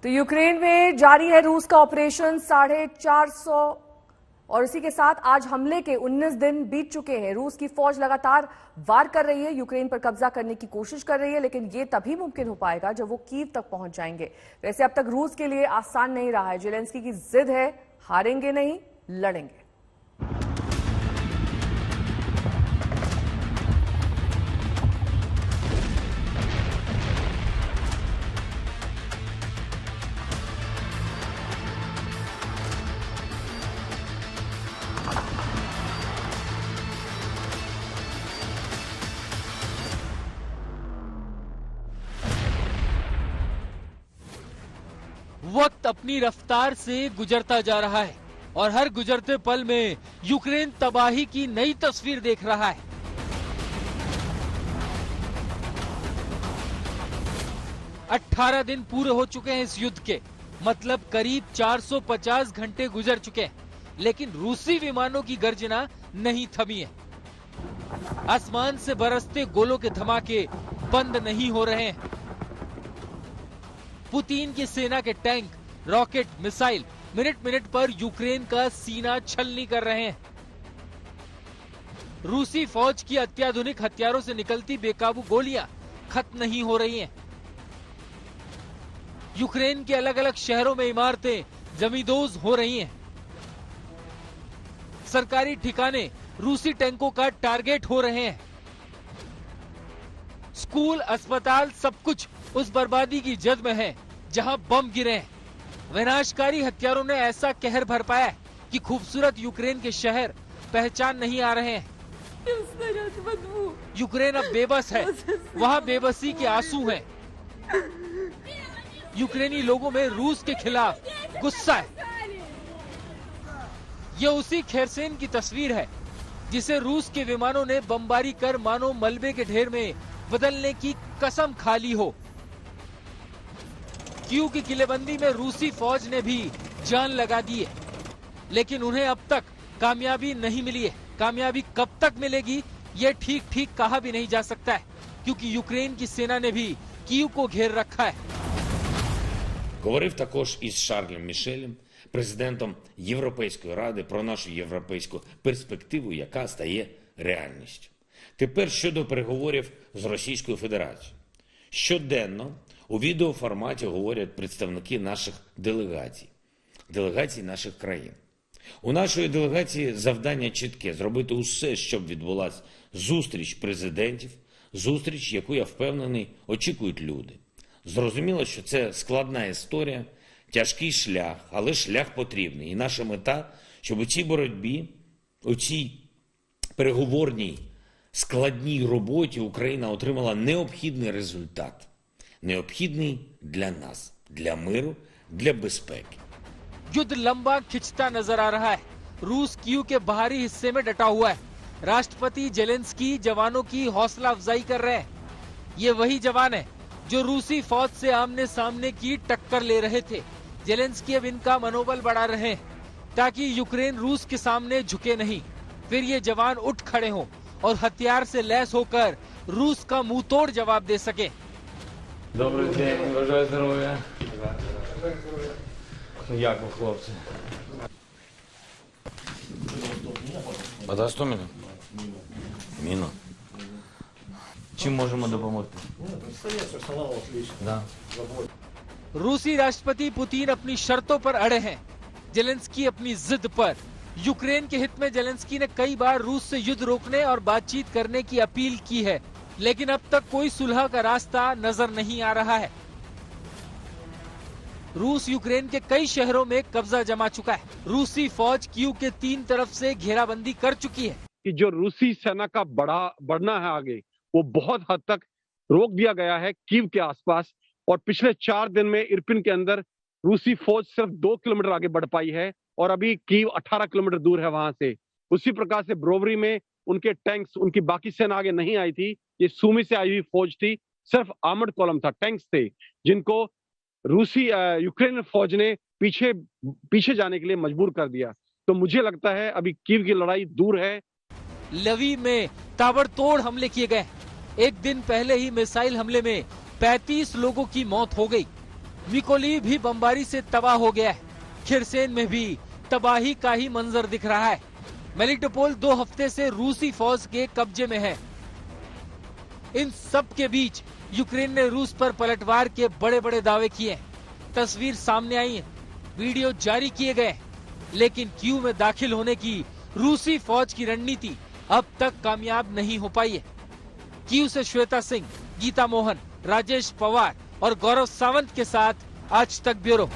तो यूक्रेन में जारी है रूस का ऑपरेशन 450 और इसी के साथ आज हमले के 19 दिन बीत चुके हैं। रूस की फौज लगातार वार कर रही है, यूक्रेन पर कब्जा करने की कोशिश कर रही है, लेकिन ये तभी मुमकिन हो पाएगा जब वो कीव तक पहुंच जाएंगे। वैसे अब तक रूस के लिए आसान नहीं रहा है। जेलेंस्की की जिद है, हारेंगे नहीं, लड़ेंगे। वक्त अपनी रफ्तार से गुजरता जा रहा है और हर गुजरते पल में यूक्रेन तबाही की नई तस्वीर देख रहा है। अठारह दिन पूरे हो चुके हैं इस युद्ध के, मतलब करीब 450 घंटे गुजर चुके हैं, लेकिन रूसी विमानों की गर्जना नहीं थमी है। आसमान से बरसते गोलों के धमाके बंद नहीं हो रहे हैं। पुतिन की सेना के tank, rocket, missile minute minute पर यूक्रेन का सीना छलनी कर रहे हैं। रूसी फौज की अत्याधुनिक हथियारों से निकलती बेकाबू गोलियां खत्म नहीं हो रही हैं। यूक्रेन के अलग अलग शहरों में इमारतें जमींदोज हो रही हैं। सरकारी ठिकाने रूसी टैंकों का टारगेट हो रहे हैं। स्कूल, अस्पताल, सब कुछ उस बर्बादी की जद में है जहां बम गिरे हैं। विनाशकारी हथियारों ने ऐसा कहर भरपाया है कि खूबसूरत यूक्रेन के शहर पहचान नहीं आ रहे हैं। यूक्रेन अब बेबस है, वहां बेबसी के आंसू हैं। यूक्रेनी लोगों में रूस के खिलाफ गुस्सा है। ये उसी खेरसेन की तस्वीर है जिसे रूस के विमानों ने बमबारी कर मानो मलबे के ढेर में बदलने की कसम खा ली हो। कीव की किलेबंदी में रूसी फौज ने भी जान लगा दी है, लेकिन उन्हें अब तक कामयाबी नहीं मिली है। कामयाबी कब तक मिलेगी ये ठीक ठीक कहा भी नहीं जा सकता है, क्योंकि यूक्रेन की सेना ने भी कीव को घेर रखा है। Говорив також із Шарлем Мішелем, президентом Європейської ради, про нашу європейську перспективу, яка стає реальністю. Тепер щодо переговорів з Російською Федерацією. Щоденно у відеоформаті говорять представники наших делегацій наших країн. У нашої делегації завдання чітке – зробити усе, щоб відбулася зустріч президентів, зустріч, яку, я впевнений, очікують люди. Зрозуміло, що це складна історія, тяжкий шлях, але шлях потрібний. І наша мета, щоб у цій боротьбі, у цій переговорній, складній роботі Україна отримала необхідний результат. Необхідний для нас, для миру, для безпеки. युद्ध लंबा खिंचता नजर आ रहा है। रूस कीव के बाहरी हिस्से में डटा हुआ है। राष्ट्रपति जेलेंस्की जवानों की हौसला अफजाई कर रहे हैं। ये वही जवान है जो रूसी फौज से आमने सामने की टक्कर ले रहे थे। जेलेंस्की अब इनका मनोबल बढ़ा रहे हैं ताकि यूक्रेन रूस के सामने झुके नहीं। फिर ये जवान उठ खड़े हों और हथियार से लैस होकर रूस का मुंह तोड़ जवाब दे सके। Добрий день, бажаю здоров'я. Як ви, хлопці? Подасть міну? Міну. Чим можемо допомогти? Да. रूसी राष्ट्रपति पुतिन अपनी शर्तों पर अड़े हैं, जेलेंस्की अपनी जिद पर। यूक्रेन के हित में जेलेंस्की ने कई बार रूस से युद्ध रोकने और बातचीत करने की अपील की है, लेकिन अब तक कोई सुलह का रास्ता नजर नहीं आ रहा है। रूस यूक्रेन के कई शहरों में कब्जा जमा चुका है। रूसी फौज कीव के 3 तरफ से घेराबंदी कर चुकी है। कि जो रूसी सेना का बढ़ना है आगे, वो बहुत हद तक रोक दिया गया है कीव के आसपास। और पिछले 4 दिन में इरपिन के अंदर रूसी फौज सिर्फ 2 किलोमीटर आगे बढ़ पाई है और अभी कीव 18 किलोमीटर दूर है वहां से। उसी प्रकार से ब्रोवरी में उनके टैंक्स, उनकी बाकी सेना आगे नहीं आई थी। ये सूमी से आई हुई फौज थी, सिर्फ आर्मर्ड कॉलम था, टैंक्स थे, जिनको रूसी यूक्रेन फौज ने पीछे जाने के लिए मजबूर कर दिया। तो मुझे लगता है अभी कीव की लड़ाई दूर है। लवीव में ताबड़तोड़ हमले किए गए। एक दिन पहले ही मिसाइल हमले में 35 लोगों की मौत हो गई। मिकोली भी बमबारी से तबाह हो गया है। खिरसेन में भी तबाही का ही मंजर दिख रहा है। मेलिटोपोल 2 हफ्ते से रूसी फौज के कब्जे में है। इन सब के बीच यूक्रेन ने रूस पर पलटवार के बड़े बड़े दावे किए। तस्वीर सामने आई है, वीडियो जारी किए गए, लेकिन कीव में दाखिल होने की रूसी फौज की रणनीति अब तक कामयाब नहीं हो पाई है। कीव से श्वेता सिंह, गीता मोहन, राजेश पवार और गौरव सावंत के साथ आज तक ब्यूरो।